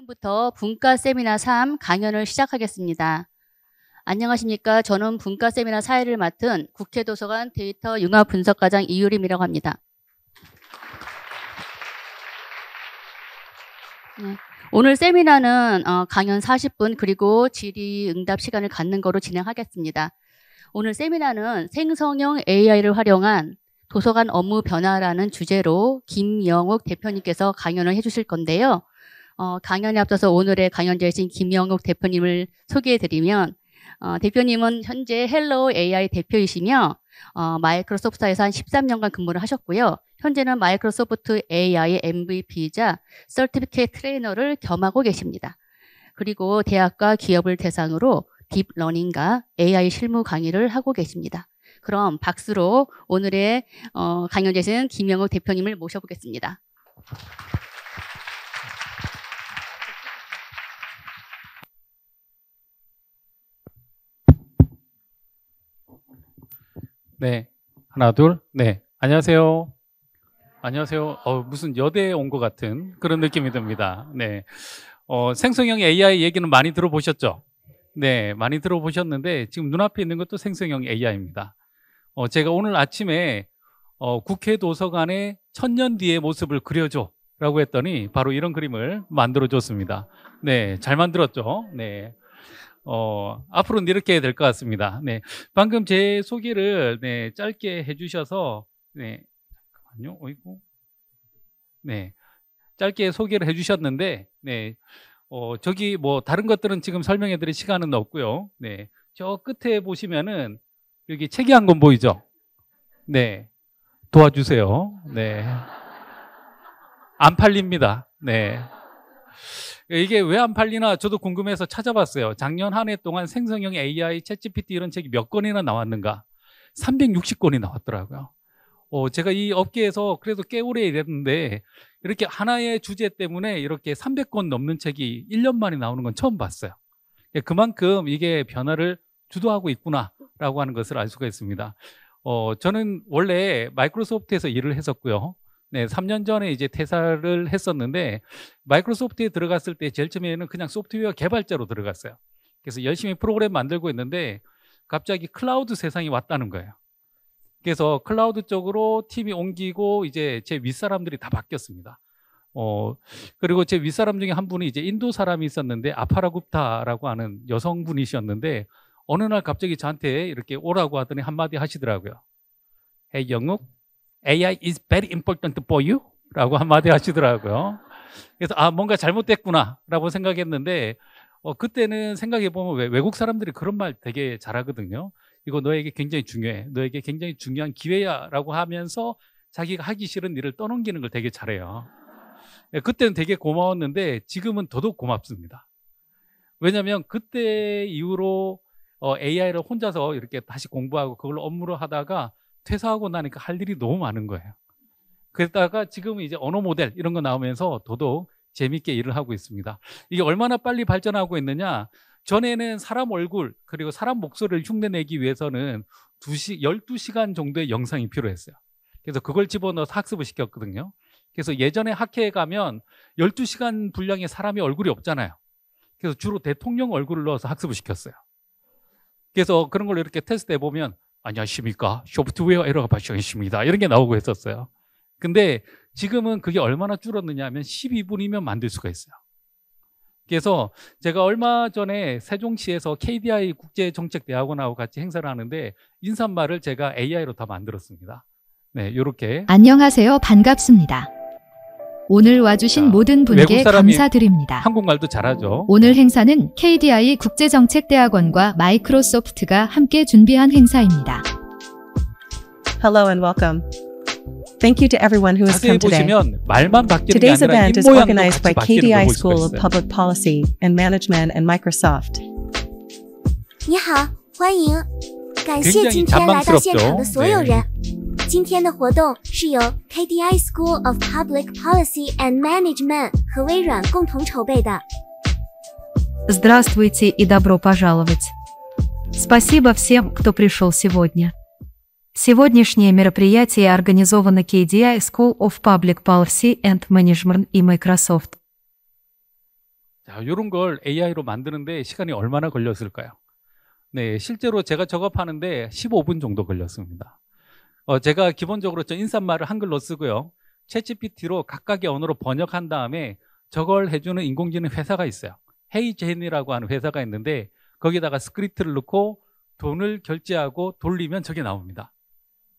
지금부터 분과 세미나 3 강연을 시작하겠습니다. 안녕하십니까. 저는 분과 세미나 4회를 맡은 국회도서관 데이터 융합 분석과장 이유림이라고 합니다. 네. 오늘 세미나는 강연 40분 그리고 질의응답 시간을 갖는 거로 진행하겠습니다. 오늘 세미나는 생성형 AI를 활용한 도서관 업무 변화라는 주제로 김영욱 대표님께서 강연을 해주실 건데요. 강연에 앞서서 오늘의 강연자이신 김영욱 대표님을 소개해드리면 대표님은 현재 헬로우 AI 대표이시며 마이크로소프트에서 한 13년간 근무를 하셨고요. 현재는 마이크로소프트 AI MVP이자 서티피케이트 트레이너를 겸하고 계십니다. 그리고 대학과 기업을 대상으로 딥러닝과 AI 실무 강의를 하고 계십니다. 그럼 박수로 오늘의 강연자이신 김영욱 대표님을 모셔보겠습니다. 네, 하나, 둘, 네, 안녕하세요. 안녕하세요. 무슨 여대에 온 것 같은 그런 느낌이 듭니다. 네, 생성형 AI 얘기는 많이 들어보셨죠? 네, 많이 들어보셨는데 지금 눈앞에 있는 것도 생성형 AI입니다. 제가 오늘 아침에 국회 도서관의 1000년 뒤의 모습을 그려줘 라고 했더니 바로 이런 그림을 만들어 줬습니다. 네, 잘 만들었죠? 네. 앞으로는 이렇게 될 것 같습니다. 네. 방금 제 소개를 네, 짧게 해주셔서, 네. 잠깐만요. 어이구. 네. 짧게 소개를 해주셨는데, 네. 저기 뭐 다른 것들은 지금 설명해 드릴 시간은 없고요. 네. 저 끝에 보시면은 여기 책이 한 권 보이죠? 네. 도와주세요. 네. 안 팔립니다. 네. 이게 왜 안 팔리나 저도 궁금해서 찾아봤어요. 작년 한 해 동안 생성형 AI, 챗GPT 이런 책이 몇 권이나 나왔는가? 360권이 나왔더라고요. 제가 이 업계에서 그래도 꽤 오래 일했는데 이렇게 하나의 주제 때문에 이렇게 300권 넘는 책이 1년 만에 나오는 건 처음 봤어요. 그만큼 이게 변화를 주도하고 있구나라고 하는 것을 알 수가 있습니다. 저는 원래 마이크로소프트에서 일을 했었고요. 네, 3년 전에 이제 퇴사를 했었는데 마이크로소프트에 들어갔을 때 제일 처음에는 그냥 소프트웨어 개발자로 들어갔어요. 그래서 열심히 프로그램 만들고 있는데 갑자기 클라우드 세상이 왔다는 거예요. 그래서 클라우드 쪽으로 팀이 옮기고 이제 제 윗사람들이 다 바뀌었습니다. 그리고 제 윗사람 중에 한 분이 이제 인도 사람이 있었는데 아파라굽타라고 하는 여성분이셨는데 어느 날 갑자기 저한테 이렇게 오라고 하더니 한마디 하시더라고요. Hey 영욱, AI is very important for you? 라고 한마디 하시더라고요. 그래서 뭔가 잘못됐구나 라고 생각했는데 그때는 생각해보면 외국 사람들이 그런 말 되게 잘하거든요. 이거 너에게 굉장히 중요해. 너에게 굉장히 중요한 기회야 라고 하면서 자기가 하기 싫은 일을 떠넘기는 걸 되게 잘해요. 그때는 되게 고마웠는데 지금은 더더욱 고맙습니다. 왜냐하면 그때 이후로 AI를 혼자서 이렇게 다시 공부하고 그걸로 업무를 하다가 퇴사하고 나니까 할 일이 너무 많은 거예요. 그러다가 지금은 이제 언어 모델 이런 거 나오면서 더더욱 재밌게 일을 하고 있습니다. 이게 얼마나 빨리 발전하고 있느냐. 전에는 사람 얼굴 그리고 사람 목소리를 흉내내기 위해서는 12시간 정도의 영상이 필요했어요. 그래서 그걸 집어넣어서 학습을 시켰거든요. 그래서 예전에 학회에 가면 12시간 분량의 사람의 얼굴이 없잖아요. 그래서 주로 대통령 얼굴을 넣어서 학습을 시켰어요. 그래서 그런 걸 이렇게 테스트해 보면 안녕하십니까, 소프트웨어 에러가 발생했습니다, 이런 게 나오고 했었어요. 근데 지금은 그게 얼마나 줄었느냐 하면 12분이면 만들 수가 있어요. 그래서 제가 얼마 전에 세종시에서 KDI 국제정책대학원하고 같이 행사를 하는데 인사말을 제가 AI로 다 만들었습니다. 네, 이렇게. 안녕하세요. 반갑습니다. 오늘 와주신 모든 분께 감사드립니다. 한국말도 잘하죠. 오늘 행사는 KDI 국제정책대학원과 마이크로소프트가 함께 준비한 행사입니다. Hello and welcome. Thank you to everyone who has come today. 말만 바뀌는 게 Today's 아니라 event is 입모양도 organized by 같이 바뀌는 걸 KDI 볼 수가 School of 있어요. Public Policy and Management and Microsoft. 你好，欢迎，感谢今天来到现场的所有人。今天的活动是由 KDI School of Public Policy and Management 和微软共同筹备的。 Здравствуйте и добро пожаловать. Спасибо всем, кто пришел сегодня. Сегодняшнее мероприятие организовано KDI School of Public Policy and Management и Microsoft. 자, 이런 걸 AI로 만드는데 시간이 얼마나 걸렸을까요? 네, 실제로 제가 작업하는데 15분 정도 걸렸습니다. 제가 기본적으로 저 인사말을 한글로 쓰고요. 챗GPT로 각각의 언어로 번역한 다음에 저걸 해주는 인공지능 회사가 있어요. 헤이젠이라고 하는 회사가 있는데 거기다가 스크립트를 넣고 돈을 결제하고 돌리면 저게 나옵니다.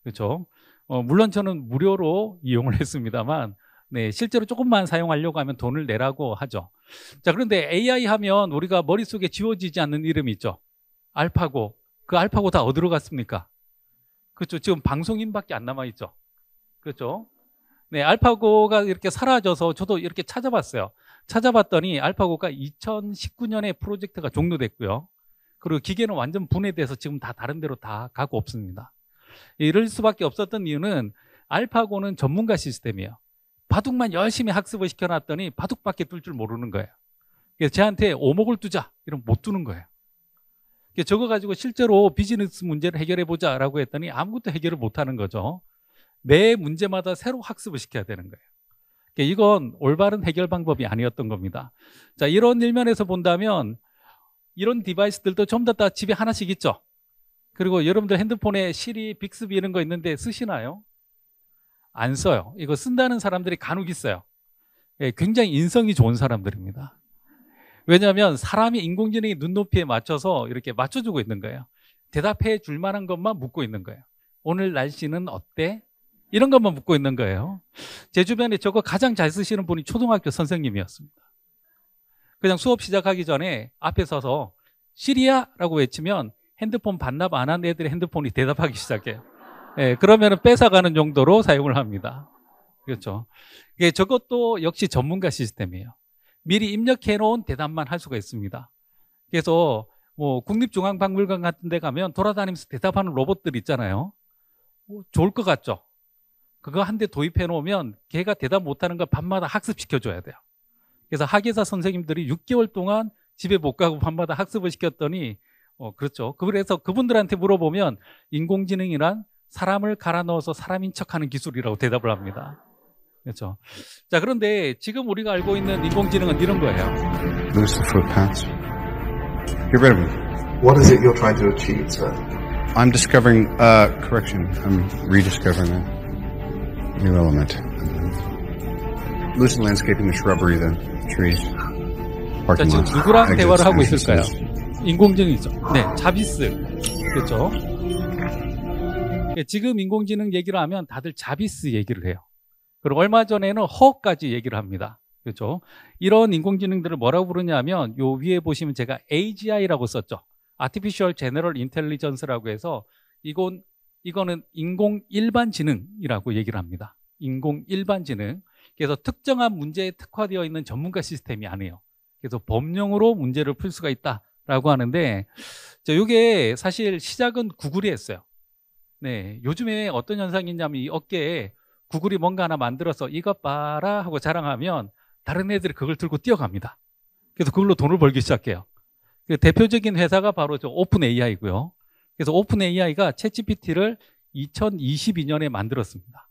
그렇죠? 물론 저는 무료로 이용을 했습니다만 네, 실제로 조금만 사용하려고 하면 돈을 내라고 하죠. 자, 그런데 AI 하면 우리가 머릿속에 지워지지 않는 이름이 있죠. 알파고. 그 알파고 다 어디로 갔습니까? 그렇죠. 지금 방송인밖에 안 남아있죠. 그렇죠. 네, 알파고가 이렇게 사라져서 저도 이렇게 찾아봤어요. 찾아봤더니 알파고가 2019년에 프로젝트가 종료됐고요. 그리고 기계는 완전 분해돼서 지금 다 다른 데로 다 가고 없습니다. 이럴 수밖에 없었던 이유는 알파고는 전문가 시스템이에요. 바둑만 열심히 학습을 시켜놨더니 바둑밖에 뚫 줄 모르는 거예요. 그래서 쟤한테 오목을 두자 이러면 못 두는 거예요. 저거 가지고 실제로 비즈니스 문제를 해결해보자 라고 했더니 아무것도 해결을 못하는 거죠. 매 문제마다 새로 학습을 시켜야 되는 거예요. 이건 올바른 해결 방법이 아니었던 겁니다. 자, 이런 일면에서 본다면 이런 디바이스들도 전부 다 집에 하나씩 있죠. 그리고 여러분들 핸드폰에 시리, 빅스비 이런 거 있는데 쓰시나요? 안 써요. 이거 쓴다는 사람들이 간혹 있어요. 굉장히 인성이 좋은 사람들입니다. 왜냐하면 사람이 인공지능의 눈높이에 맞춰서 이렇게 맞춰주고 있는 거예요. 대답해 줄 만한 것만 묻고 있는 거예요. 오늘 날씨는 어때? 이런 것만 묻고 있는 거예요. 제 주변에 저거 가장 잘 쓰시는 분이 초등학교 선생님이었습니다. 그냥 수업 시작하기 전에 앞에 서서 시리야 라고 외치면 핸드폰 반납 안 한 애들의 핸드폰이 대답하기 시작해요. 그러면 뺏어가는 정도로 사용을 합니다. 그렇죠. 저것도 역시 전문가 시스템이에요. 미리 입력해 놓은 대답만 할 수가 있습니다. 그래서 뭐 국립중앙박물관 같은 데 가면 돌아다니면서 대답하는 로봇들 있잖아요. 좋을 것 같죠? 그거 한 대 도입해 놓으면 걔가 대답 못하는 거 밤마다 학습시켜 줘야 돼요. 그래서 학예사 선생님들이 6개월 동안 집에 못 가고 밤마다 학습을 시켰더니 그렇죠. 그래서 그분들한테 물어보면 인공지능이란 사람을 갈아 넣어서 사람인 척하는 기술이라고 대답을 합니다. 그렇죠. 자, 그런데 지금 우리가 알고 있는 인공지능은 이런 거예요. Lose the footpaths. Get rid of them. What is it you're trying to achieve, sir? I'm discovering, correction, I'm rediscovering a new element. Loosen landscaping, the shrubbery, the trees, 자, parking 지금 lots. 누구랑 exits, 대화를 하고 있을까요? entrances. 인공지능이죠. 네, 자비스. 그렇죠. 지금 인공지능 얘기를 하면 다들 자비스 얘기를 해요. 그리고 얼마 전에는 허까지 얘기를 합니다. 그렇죠. 이런 인공지능들을 뭐라고 부르냐면 요 위에 보시면 제가 AGI라고 썼죠. Artificial General Intelligence라고 해서 이거는 인공 일반지능이라고 얘기를 합니다. 인공 일반지능. 그래서 특정한 문제에 특화되어 있는 전문가 시스템이 아니에요. 그래서 범용으로 문제를 풀 수가 있다라고 하는데 이게 사실 시작은 구글이 했어요. 네, 요즘에 어떤 현상이 있냐면 이 어깨에 구글이 뭔가 하나 만들어서 이것 봐라 하고 자랑하면 다른 애들이 그걸 들고 뛰어갑니다. 그래서 그걸로 돈을 벌기 시작해요. 대표적인 회사가 바로 저 오픈 AI고요. 그래서 오픈 AI가 챗GPT를 2022년에 만들었습니다.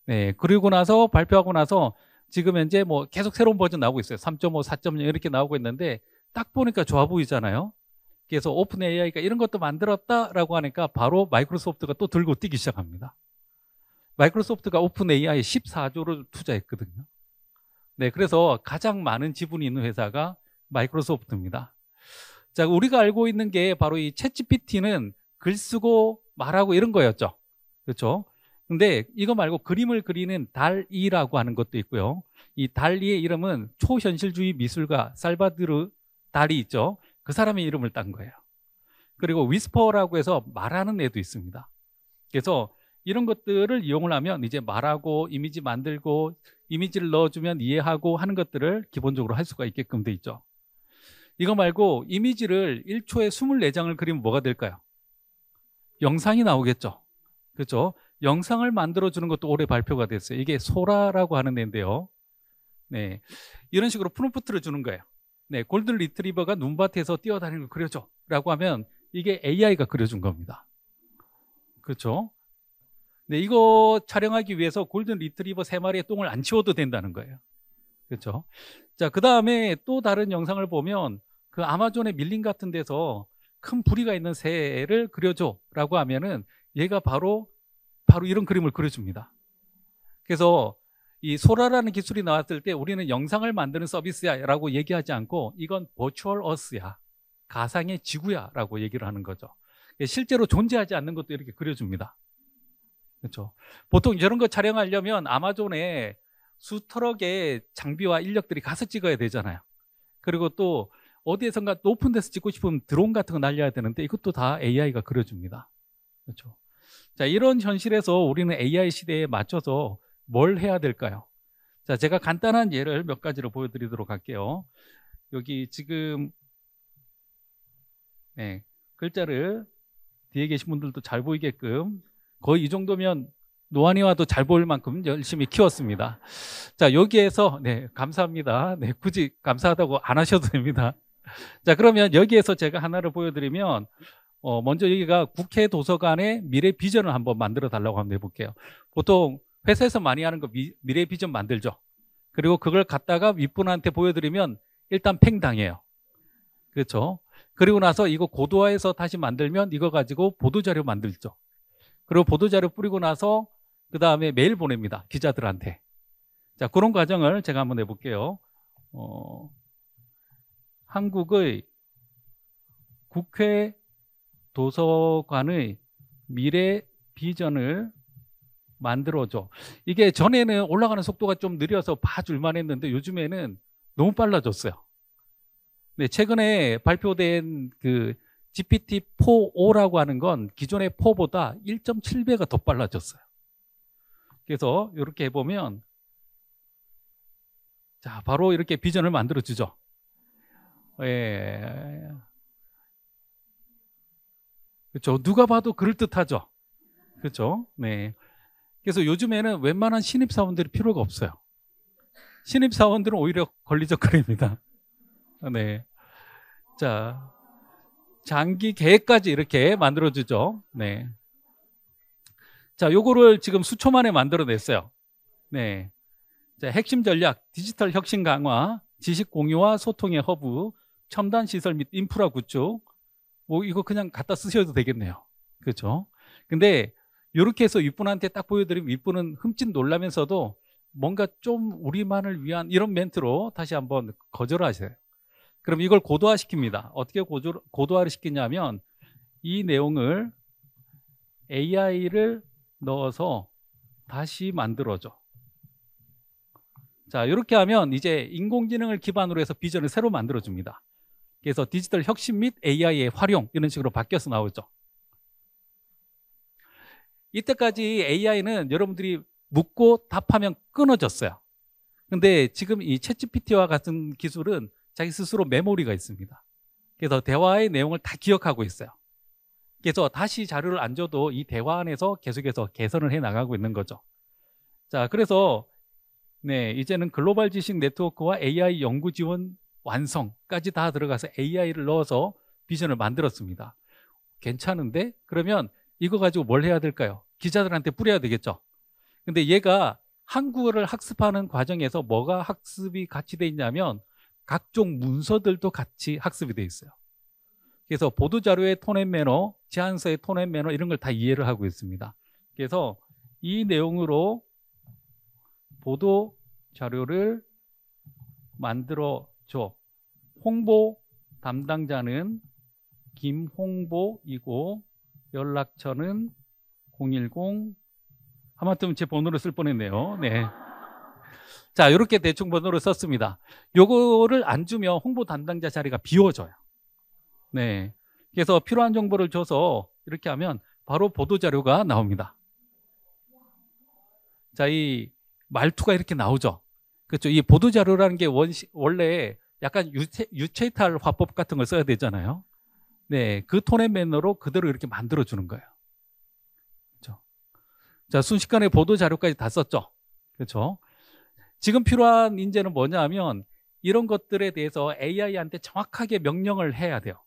네, 그리고 나서 발표하고 나서 지금 현재 뭐 계속 새로운 버전 나오고 있어요. 3.5, 4.0 이렇게 나오고 있는데 딱 보니까 좋아 보이잖아요. 그래서 오픈 AI가 이런 것도 만들었다라고 하니까 바로 마이크로소프트가 또 들고 뛰기 시작합니다. 마이크로소프트가 오픈 AI에 14조를 투자했거든요. 네, 그래서 가장 많은 지분이 있는 회사가 마이크로소프트입니다. 자, 우리가 알고 있는 게 바로 이 챗GPT는 글 쓰고 말하고 이런 거였죠. 그렇죠? 근데 이거 말고 그림을 그리는 달이라고 하는 것도 있고요. 이 달리의 이름은 초현실주의 미술가 살바도르 달이 있죠. 그 사람의 이름을 딴 거예요. 그리고 위스퍼라고 해서 말하는 애도 있습니다. 그래서 이런 것들을 이용을 하면 이제 말하고 이미지 만들고 이미지를 넣어주면 이해하고 하는 것들을 기본적으로 할 수가 있게끔 돼 있죠. 이거 말고 이미지를 1초에 24장을 그리면 뭐가 될까요? 영상이 나오겠죠. 그렇죠? 영상을 만들어주는 것도 올해 발표가 됐어요. 이게 소라라고 하는 애인데요. 네, 이런 식으로 프롬프트를 주는 거예요. 네, 골든 리트리버가 눈밭에서 뛰어다니는 걸 그려줘 라고 하면 이게 AI가 그려준 겁니다. 그렇죠? 네, 이거 촬영하기 위해서 골든 리트리버 3마리의 똥을 안 치워도 된다는 거예요. 그렇죠? 자, 그 다음에 또 다른 영상을 보면 그 아마존의 밀림 같은 데서 큰 부리가 있는 새를 그려줘라고 하면은 얘가 바로 이런 그림을 그려줍니다. 그래서 이 소라라는 기술이 나왔을 때 우리는 영상을 만드는 서비스야라고 얘기하지 않고 이건 버추얼 어스야, 가상의 지구야라고 얘기를 하는 거죠. 실제로 존재하지 않는 것도 이렇게 그려줍니다. 그렇죠? 보통 이런 거 촬영하려면 아마존에 수터럭의 장비와 인력들이 가서 찍어야 되잖아요. 그리고 또 어디에선가 높은 데서 찍고 싶으면 드론 같은 거 날려야 되는데 이것도 다 AI가 그려줍니다. 그렇죠? 자, 이런 현실에서 우리는 AI 시대에 맞춰서 뭘 해야 될까요? 자, 제가 간단한 예를 몇 가지를 보여드리도록 할게요. 여기 지금 네, 글자를 뒤에 계신 분들도 잘 보이게끔 거의 이 정도면 노안이와도 잘 보일 만큼 열심히 키웠습니다. 자, 여기에서 네, 감사합니다. 네, 굳이 감사하다고 안 하셔도 됩니다. 자, 그러면 여기에서 제가 하나를 보여드리면 먼저 여기가 국회 도서관의 미래 비전을 한번 만들어 달라고 한번 해볼게요. 보통 회사에서 많이 하는 거 미래 비전 만들죠. 그리고 그걸 갖다가 윗분한테 보여드리면 일단 팽당해요. 그렇죠? 그리고 나서 이거 고도화해서 다시 만들면 이거 가지고 보도자료 만들죠. 그리고 보도자료 뿌리고 나서 그 다음에 메일 보냅니다. 기자들한테. 자, 그런 과정을 제가 한번 해볼게요. 한국의 국회 도서관의 미래 비전을 만들어줘. 이게 전에는 올라가는 속도가 좀 느려서 봐줄만 했는데 요즘에는 너무 빨라졌어요. 네, 최근에 발표된 그 GPT-4O라고 하는 건 기존의 4보다 1.7배가 더 빨라졌어요. 그래서 이렇게 해보면 자, 바로 이렇게 비전을 만들어주죠. 예. 그렇죠. 누가 봐도 그럴듯하죠. 그렇죠. 네. 그래서 요즘에는 웬만한 신입사원들이 필요가 없어요. 신입사원들은 오히려 걸리적거립니다. 네. 자, 장기 계획까지 이렇게 만들어주죠. 네. 자, 요거를 지금 수초 만에 만들어냈어요. 네. 자, 핵심 전략, 디지털 혁신 강화, 지식 공유와 소통의 허브, 첨단 시설 및 인프라 구축. 뭐 이거 그냥 갖다 쓰셔도 되겠네요. 그렇죠? 근데 이렇게 해서 윗분한테 딱 보여드리면 윗분은 흠칫 놀라면서도 뭔가 좀 우리만을 위한 이런 멘트로 다시 한번 거절하세요. 그럼 이걸 고도화시킵니다. 어떻게 고도화를 시키냐면 이 내용을 AI를 넣어서 다시 만들어줘. 자, 이렇게 하면 이제 인공지능을 기반으로 해서 비전을 새로 만들어줍니다. 그래서 디지털 혁신 및 AI의 활용 이런 식으로 바뀌어서 나오죠. 이때까지 AI는 여러분들이 묻고 답하면 끊어졌어요. 근데 지금 이 챗GPT와 같은 기술은 자기 스스로 메모리가 있습니다. 그래서 대화의 내용을 다 기억하고 있어요. 그래서 다시 자료를 안 줘도 이 대화 안에서 계속해서 개선을 해 나가고 있는 거죠. 자, 그래서 네, 이제는 글로벌 지식 네트워크와 AI 연구 지원 완성까지 다 들어가서 AI를 넣어서 비전을 만들었습니다. 괜찮은데? 그러면 이거 가지고 뭘 해야 될까요? 기자들한테 뿌려야 되겠죠. 근데 얘가 한국어를 학습하는 과정에서 뭐가 학습이 같이 돼 있냐면 각종 문서들도 같이 학습이 돼 있어요. 그래서 보도자료의 톤 앤 매너, 제안서의 톤 앤 매너 이런 걸 다 이해를 하고 있습니다. 그래서 이 내용으로 보도자료를 만들어줘. 홍보 담당자는 김홍보이고 연락처는 010 하마터면 제 번호를 쓸 뻔했네요. 네. 자, 이렇게 대충 번호를 썼습니다. 요거를 안 주면 홍보 담당자 자리가 비워져요. 네. 그래서 필요한 정보를 줘서 이렇게 하면 바로 보도자료가 나옵니다. 자, 이 말투가 이렇게 나오죠. 그렇죠. 이 보도자료라는 게 원래 약간 유체이탈 화법 같은 걸 써야 되잖아요. 네. 그 톤의 매너로 그대로 이렇게 만들어주는 거예요. 그렇죠. 자, 순식간에 보도자료까지 다 썼죠. 그렇죠. 지금 필요한 인재는 뭐냐 하면 이런 것들에 대해서 AI한테 정확하게 명령을 해야 돼요.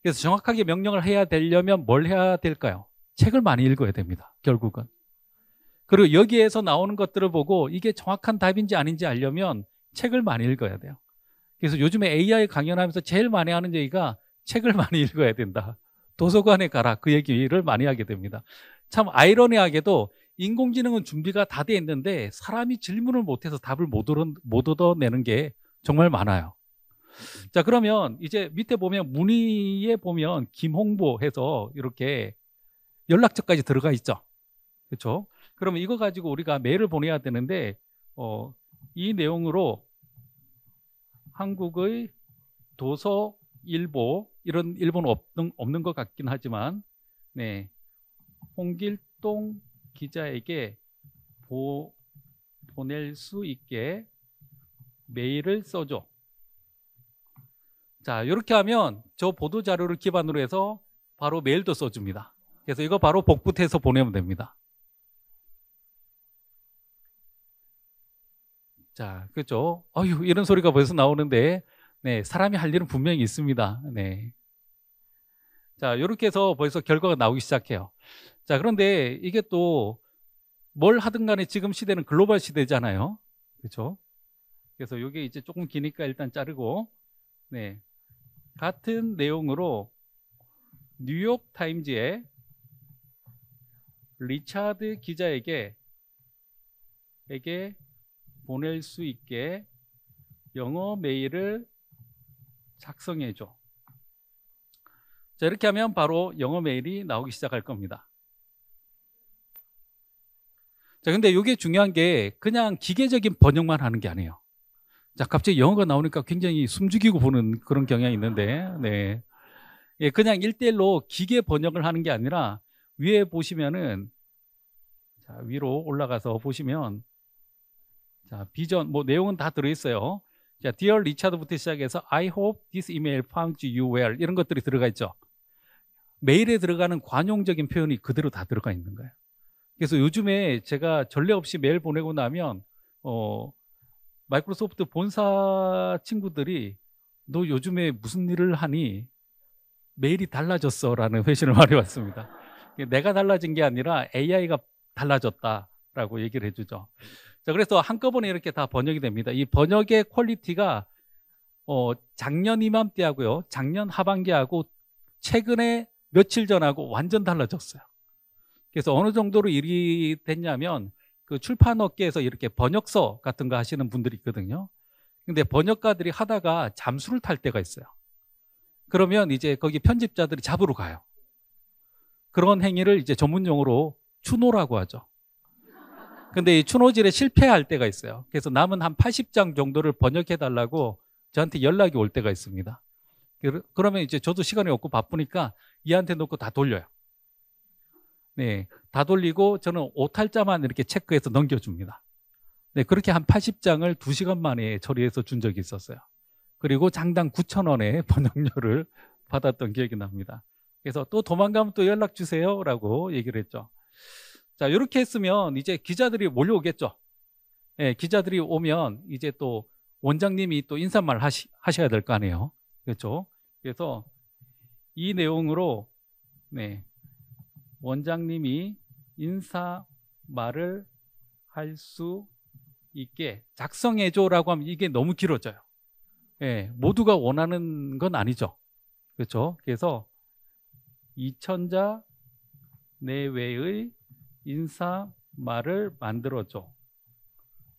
그래서 정확하게 명령을 해야 되려면 뭘 해야 될까요? 책을 많이 읽어야 됩니다. 결국은. 그리고 여기에서 나오는 것들을 보고 이게 정확한 답인지 아닌지 알려면 책을 많이 읽어야 돼요. 그래서 요즘에 AI 강연하면서 제일 많이 하는 얘기가 책을 많이 읽어야 된다. 도서관에 가라. 그 얘기를 많이 하게 됩니다. 참 아이러니하게도 인공지능은 준비가 다 돼 있는데 사람이 질문을 못해서 답을 못 얻어내는 게 정말 많아요. 자, 그러면 이제 밑에 보면 문의에 보면 김홍보 해서 이렇게 연락처까지 들어가 있죠. 그렇죠? 그러면 이거 가지고 우리가 메일을 보내야 되는데 이 내용으로 한국의 도서일보 이런 일본은 없는 것 같긴 하지만 네, 홍길동 기자에게 보낼 수 있게 메일을 써줘. 자, 이렇게 하면 저 보도자료를 기반으로 해서 바로 메일도 써줍니다. 그래서 이거 바로 복붙해서 보내면 됩니다. 자, 그렇죠? 어휴, 이런 소리가 벌써 나오는데 네, 사람이 할 일은 분명히 있습니다. 네. 자, 이렇게 해서 벌써 결과가 나오기 시작해요. 자, 그런데 이게 또 뭘 하든 간에 지금 시대는 글로벌 시대잖아요. 그렇죠? 그래서 이게 이제 조금 기니까 일단 자르고 네. 같은 내용으로 뉴욕 타임즈의 리차드 기자에게 보낼 수 있게 영어 메일을 작성해 줘. 자, 이렇게 하면 바로 영어 메일이 나오기 시작할 겁니다. 자, 근데 이게 중요한 게 그냥 기계적인 번역만 하는 게 아니에요. 자, 갑자기 영어가 나오니까 굉장히 숨죽이고 보는 그런 경향이 있는데, 네. 예, 그냥 1:1로 기계 번역을 하는 게 아니라 위에 보시면은, 자, 위로 올라가서 보시면, 자, 비전, 뭐 내용은 다 들어있어요. 자, Dear Richard부터 시작해서 I hope this email found you well 이런 것들이 들어가 있죠. 메일에 들어가는 관용적인 표현이 그대로 다 들어가 있는 거예요. 그래서 요즘에 제가 전례 없이 메일 보내고 나면 마이크로소프트 본사 친구들이 너 요즘에 무슨 일을 하니? 메일이 달라졌어 라는 회신을 말해왔습니다. 내가 달라진 게 아니라 AI가 달라졌다라고 얘기를 해주죠. 자, 그래서 한꺼번에 이렇게 다 번역이 됩니다. 이 번역의 퀄리티가 작년 이맘때하고요, 작년 하반기하고 최근에 며칠 전하고 완전 달라졌어요. 그래서 어느 정도로 일이 됐냐면 그 출판업계에서 이렇게 번역서 같은 거 하시는 분들이 있거든요. 근데 번역가들이 하다가 잠수를 탈 때가 있어요. 그러면 이제 거기 편집자들이 잡으러 가요. 그런 행위를 이제 전문용어로 추노라고 하죠. 근데 이 추노질에 실패할 때가 있어요. 그래서 남은 한 80장 정도를 번역해 달라고 저한테 연락이 올 때가 있습니다. 그러면 이제 저도 시간이 없고 바쁘니까 이한테 놓고 다 돌려요. 네, 다 돌리고 저는 오탈자만 이렇게 체크해서 넘겨줍니다. 네, 그렇게 한 80장을 2시간 만에 처리해서 준 적이 있었어요. 그리고 장당 9,000원의 번역료를 받았던 기억이 납니다. 그래서 또 도망가면 또 연락 주세요 라고 얘기를 했죠. 자, 이렇게 했으면 이제 기자들이 몰려오겠죠. 네, 기자들이 오면 이제 또 원장님이 또 인사말 하셔야 될 거 아니에요. 그렇죠? 그래서 이 내용으로 네, 원장님이 인사말을 할 수 있게 작성해줘라고 하면 이게 너무 길어져요. 예, 모두가 원하는 건 아니죠. 그렇죠? 그래서 2,000자 내외의 인사말을 만들어줘.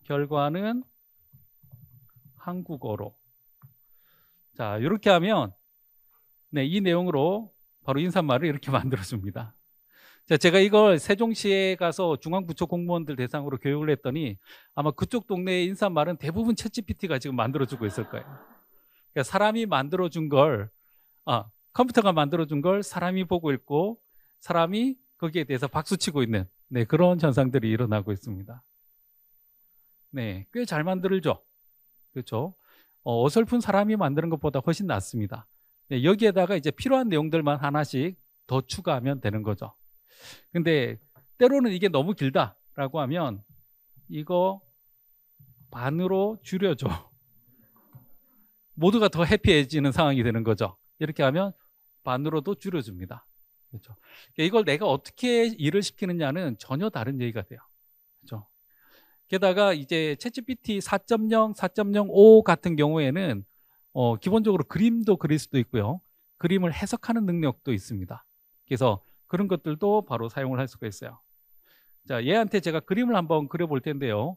결과는 한국어로. 자, 이렇게 하면 네, 이 내용으로 바로 인사말을 이렇게 만들어줍니다. 자, 제가 이걸 세종시에 가서 중앙부처 공무원들 대상으로 교육을 했더니 아마 그쪽 동네의 인사말은 대부분 챗GPT가 지금 만들어주고 있을 거예요. 그러니까 사람이 만들어준 걸, 컴퓨터가 만들어준 걸 사람이 보고 있고 사람이 거기에 대해서 박수치고 있는 네, 그런 현상들이 일어나고 있습니다. 네, 꽤 잘 만들죠. 그렇죠? 어설픈 사람이 만드는 것보다 훨씬 낫습니다. 네, 여기에다가 이제 필요한 내용들만 하나씩 더 추가하면 되는 거죠. 근데 때로는 이게 너무 길다라고 하면 이거 반으로 줄여줘. 모두가 더 해피해지는 상황이 되는 거죠. 이렇게 하면 반으로도 줄여줍니다. 그렇죠? 이걸 내가 어떻게 일을 시키느냐는 전혀 다른 얘기가 돼요. 그렇죠? 게다가 이제 챗GPT 4.0, 4.05 같은 경우에는 기본적으로 그림도 그릴 수도 있고요. 그림을 해석하는 능력도 있습니다. 그래서 그런 것들도 바로 사용을 할 수가 있어요. 자, 얘한테 제가 그림을 한번 그려볼 텐데요.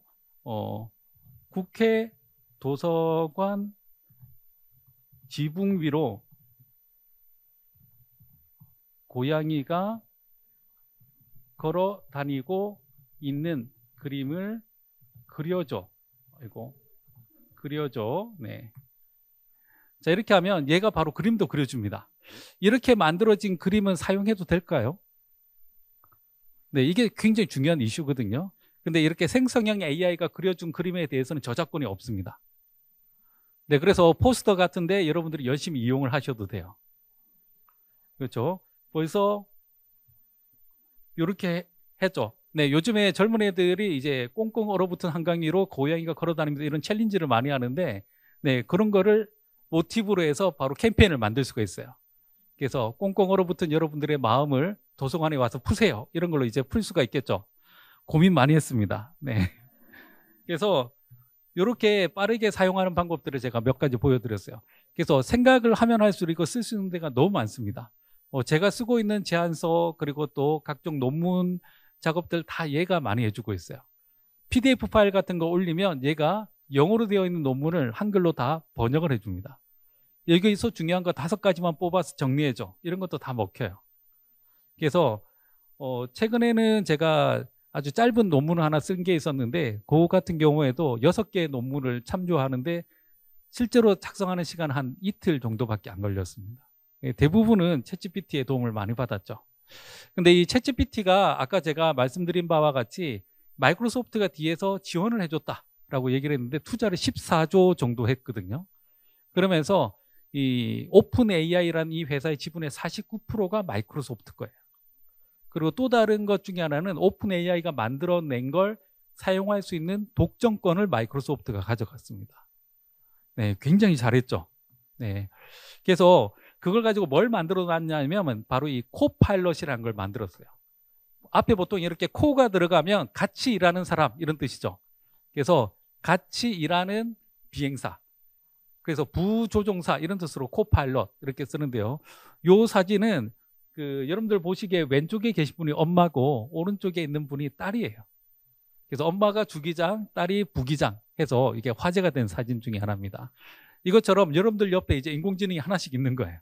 국회 도서관 지붕 위로 고양이가 걸어 다니고 있는 그림을 그려줘. 아이고, 그려줘. 네. 자, 이렇게 하면 얘가 바로 그림도 그려줍니다. 이렇게 만들어진 그림은 사용해도 될까요? 네, 이게 굉장히 중요한 이슈거든요. 근데 이렇게 생성형 AI가 그려준 그림에 대해서는 저작권이 없습니다. 네, 그래서 포스터 같은데 여러분들이 열심히 이용을 하셔도 돼요. 그렇죠? 벌써 이렇게 했죠. 네, 요즘에 젊은 애들이 이제 꽁꽁 얼어붙은 한강 위로 고양이가 걸어다니면서 이런 챌린지를 많이 하는데, 네, 그런 거를 모티브로 해서 바로 캠페인을 만들 수가 있어요. 그래서 꽁꽁 얼어붙은 여러분들의 마음을 도서관에 와서 푸세요. 이런 걸로 이제 풀 수가 있겠죠. 고민 많이 했습니다. 네. 그래서 이렇게 빠르게 사용하는 방법들을 제가 몇 가지 보여드렸어요. 그래서 생각을 하면 할수록 이거 쓸 수 있는 데가 너무 많습니다. 제가 쓰고 있는 제안서 그리고 또 각종 논문 작업들 다 얘가 많이 해주고 있어요. PDF 파일 같은 거 올리면 얘가 영어로 되어 있는 논문을 한글로 다 번역을 해줍니다. 여기서 중요한 거 5가지만 뽑아서 정리해줘. 이런 것도 다 먹혀요. 그래서 최근에는 제가 아주 짧은 논문을 하나 쓴 게 있었는데 그거 같은 경우에도 6개의 논문을 참조하는데 실제로 작성하는 시간 한 이틀 정도밖에 안 걸렸습니다. 대부분은 챗GPT의 도움을 많이 받았죠. 근데 이 챗GPT가 아까 제가 말씀드린 바와 같이 마이크로소프트가 뒤에서 지원을 해줬다라고 얘기를 했는데 투자를 14조 정도 했거든요. 그러면서 이 오픈 AI라는 이 회사의 지분의 49%가 마이크로소프트 거예요. 그리고 또 다른 것 중에 하나는 오픈 AI가 만들어낸 걸 사용할 수 있는 독점권을 마이크로소프트가 가져갔습니다. 네, 굉장히 잘했죠. 네, 그래서 그걸 가지고 뭘 만들어 놨냐면 바로 이 코파일럿이라는 걸 만들었어요. 앞에 보통 이렇게 코가 들어가면 같이 일하는 사람 이런 뜻이죠. 그래서 같이 일하는 비행사, 그래서 부조종사 이런 뜻으로 코파일럿 이렇게 쓰는데요. 이 사진은 여러분들 보시기에 왼쪽에 계신 분이 엄마고 오른쪽에 있는 분이 딸이에요. 그래서 엄마가 주기장, 딸이 부기장 해서 이게 화제가 된 사진 중에 하나입니다. 이것처럼 여러분들 옆에 이제 인공지능이 하나씩 있는 거예요.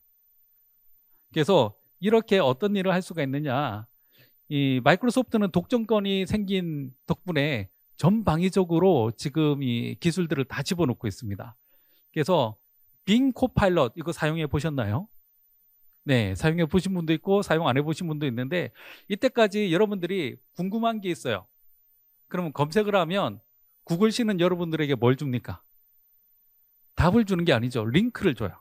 그래서 이렇게 어떤 일을 할 수가 있느냐, 이 마이크로소프트는 독점권이 생긴 덕분에 전방위적으로 지금 이 기술들을 다 집어넣고 있습니다. 그래서 빙 코파일럿 이거 사용해 보셨나요? 네, 사용해 보신 분도 있고 사용 안 해보신 분도 있는데 이때까지 여러분들이 궁금한 게 있어요. 그러면 검색을 하면 구글씨는 여러분들에게 뭘 줍니까? 답을 주는 게 아니죠. 링크를 줘요.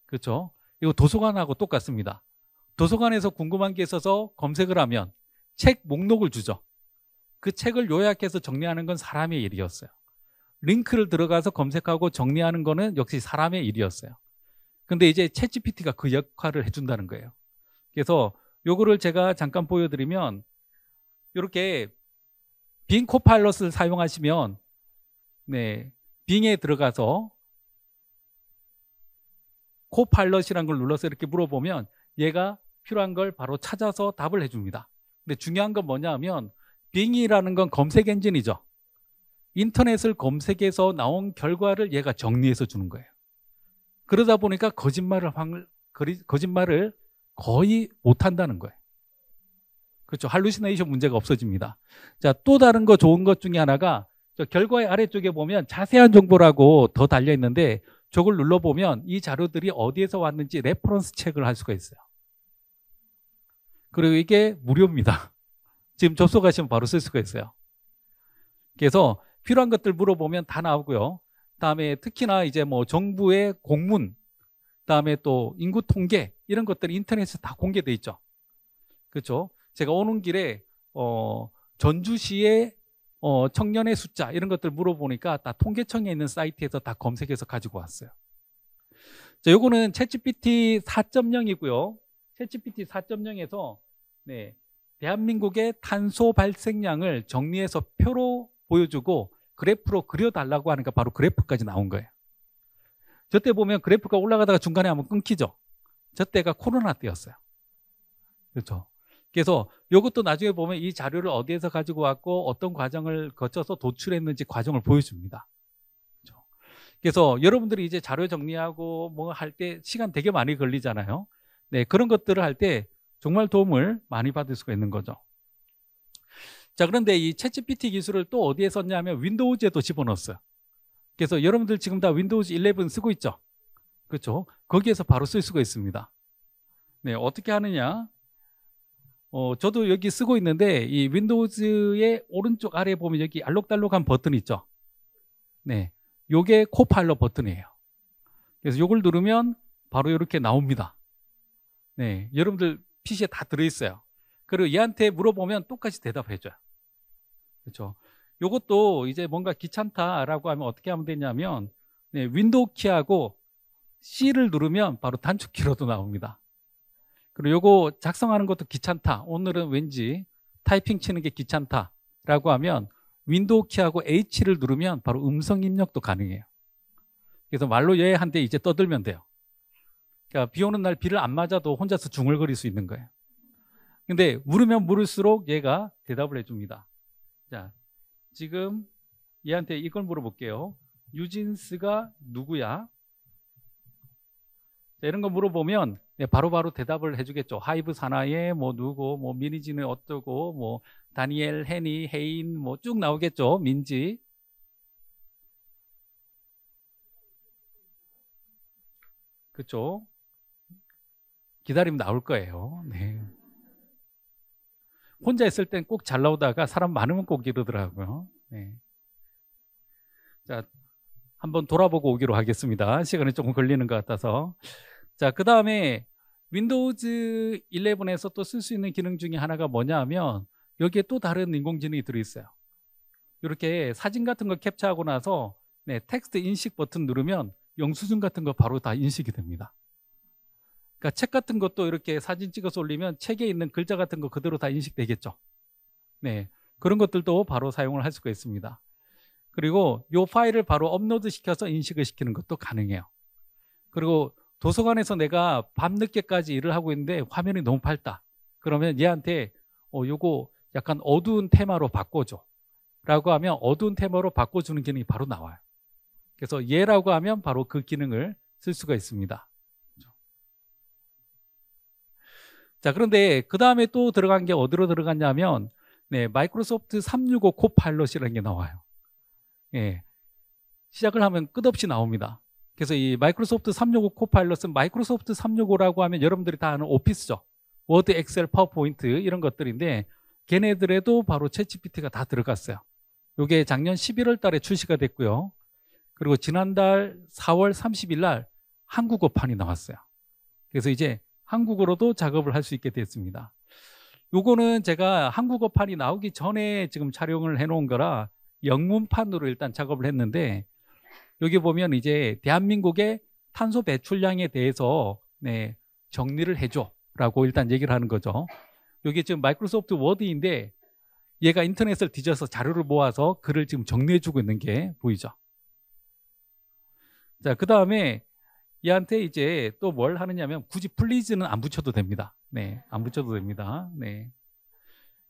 그렇죠? 이거 도서관하고 똑같습니다. 도서관에서 궁금한 게 있어서 검색을 하면 책 목록을 주죠. 그 책을 요약해서 정리하는 건 사람의 일이었어요. 링크를 들어가서 검색하고 정리하는 거는 역시 사람의 일이었어요. 근데 이제 챗GPT가 그 역할을 해준다는 거예요. 그래서 요거를 제가 잠깐 보여드리면 이렇게 빙 코파일럿을 사용하시면 네, 빙에 들어가서 코파일럿이라는 걸 눌러서 이렇게 물어보면 얘가 필요한 걸 바로 찾아서 답을 해줍니다. 근데 중요한 건 뭐냐 하면 빙이라는 건 검색 엔진이죠. 인터넷을 검색해서 나온 결과를 얘가 정리해서 주는 거예요. 그러다 보니까 거짓말을 거의 못한다는 거예요. 그렇죠. 할루시네이션 문제가 없어집니다. 자, 또 다른 거 좋은 것 중에 하나가 저 결과의 아래쪽에 보면 자세한 정보라고 더 달려 있는데 저걸 눌러보면 이 자료들이 어디에서 왔는지 레퍼런스 체크를 할 수가 있어요. 그리고 이게 무료입니다. 지금 접속하시면 바로 쓸 수가 있어요. 그래서 필요한 것들 물어보면 다 나오고요. 다음에 특히나 이제 뭐 정부의 공문, 다음에 또 인구 통계 이런 것들이 인터넷에 다 공개돼 있죠. 그렇죠? 제가 오는 길에 전주시의 청년의 숫자 이런 것들 물어보니까 다 통계청에 있는 사이트에서 다 검색해서 가지고 왔어요. 자, 요거는 챗GPT 4.0이고요. 챗GPT 4.0에서 네, 대한민국의 탄소 발생량을 정리해서 표로 보여주고 그래프로 그려달라고 하니까 바로 그래프까지 나온 거예요. 저때 보면 그래프가 올라가다가 중간에 한번 끊기죠. 저때가 코로나 때였어요. 그렇죠. 그래서 이것도 나중에 보면 이 자료를 어디에서 가지고 왔고 어떤 과정을 거쳐서 도출했는지 과정을 보여줍니다. 그렇죠. 그래서 여러분들이 이제 자료 정리하고 뭐 할 때 시간 되게 많이 걸리잖아요. 네, 그런 것들을 할 때 정말 도움을 많이 받을 수가 있는 거죠. 자, 그런데 이 챗GPT 기술을 또 어디에 썼냐면 윈도우즈에도 집어넣었어요. 그래서 여러분들 지금 다 윈도우즈 11 쓰고 있죠? 그렇죠? 거기에서 바로 쓸 수가 있습니다. 네, 어떻게 하느냐? 저도 여기 쓰고 있는데 이 윈도우즈의 오른쪽 아래에 보면 여기 알록달록한 버튼이 있죠? 네, 요게 코파일럿 버튼이에요. 그래서 요걸 누르면 바로 이렇게 나옵니다. 네, 여러분들 PC에 다 들어있어요. 그리고 얘한테 물어보면 똑같이 대답해줘요. 그렇죠? 요것도 이제 뭔가 귀찮다라고 하면 어떻게 하면 되냐면 네, 윈도우 키하고 C를 누르면 바로 단축키로도 나옵니다. 그리고 요거 작성하는 것도 귀찮다. 오늘은 왠지 타이핑 치는 게 귀찮다라고 하면 윈도우 키하고 H를 누르면 바로 음성 입력도 가능해요. 그래서 말로 얘한테 이제 떠들면 돼요. 그러니까 비 오는 날 비를 안 맞아도 혼자서 중얼거릴 수 있는 거예요. 근데 물으면 물을수록 얘가 대답을 해줍니다. 자, 지금 얘한테 이걸 물어볼게요. 유진스가 누구야? 자, 이런 거 물어보면 바로바로 대답을 해주겠죠. 하이브 산하의 뭐 누구, 뭐 미니지는 어떠고, 뭐 다니엘, 해니, 해인 뭐 쭉 나오겠죠. 민지. 그렇죠. 기다리면 나올 거예요. 네. 혼자 있을 땐 꼭 잘 나오다가 사람 많으면 꼭 이러더라고요. 네. 자, 한번 돌아보고 오기로 하겠습니다. 시간이 조금 걸리는 것 같아서. 자, 그 다음에 윈도우즈 11에서 또 쓸 수 있는 기능 중에 하나가 뭐냐 하면 여기에 또 다른 인공지능이 들어있어요. 이렇게 사진 같은 거 캡처하고 나서 네, 텍스트 인식 버튼 누르면 영수증 같은 거 바로 다 인식이 됩니다. 그러니까 책 같은 것도 이렇게 사진 찍어서 올리면 책에 있는 글자 같은 거 그대로 다 인식되겠죠. 네, 그런 것들도 바로 사용을 할 수가 있습니다. 그리고 이 파일을 바로 업로드 시켜서 인식을 시키는 것도 가능해요. 그리고 도서관에서 내가 밤늦게까지 일을 하고 있는데 화면이 너무 밝다. 그러면 얘한테 요거 약간 어두운 테마로 바꿔줘 라고 하면 어두운 테마로 바꿔주는 기능이 바로 나와요. 그래서 얘라고 하면 바로 그 기능을 쓸 수가 있습니다. 자, 그런데 그 다음에 또 들어간 게 어디로 들어갔냐면 네, 마이크로소프트 365 코파일럿이라는 게 나와요. 예, 시작을 하면 끝없이 나옵니다. 그래서 이 마이크로소프트 365 코파일럿은 마이크로소프트 365라고 하면 여러분들이 다 아는 오피스죠. 워드, 엑셀, 파워포인트 이런 것들인데 걔네들에도 바로 챗GPT가 다 들어갔어요. 이게 작년 11월 달에 출시가 됐고요. 그리고 지난달 4월 30일 날 한국어판이 나왔어요. 그래서 이제 한국어로도 작업을 할 수 있게 됐습니다. 요거는 제가 한국어판이 나오기 전에 지금 촬영을 해놓은 거라 영문판으로 일단 작업을 했는데 여기 보면 이제 대한민국의 탄소 배출량에 대해서 네, 정리를 해줘 라고 일단 얘기를 하는 거죠. 여기 지금 마이크로소프트 워드인데 얘가 인터넷을 뒤져서 자료를 모아서 글을 지금 정리해주고 있는 게 보이죠. 자, 그 다음에 얘한테 이제 또 뭘 하느냐면 굳이 플리즈는 안 붙여도 됩니다. 네, 안 붙여도 됩니다. 네.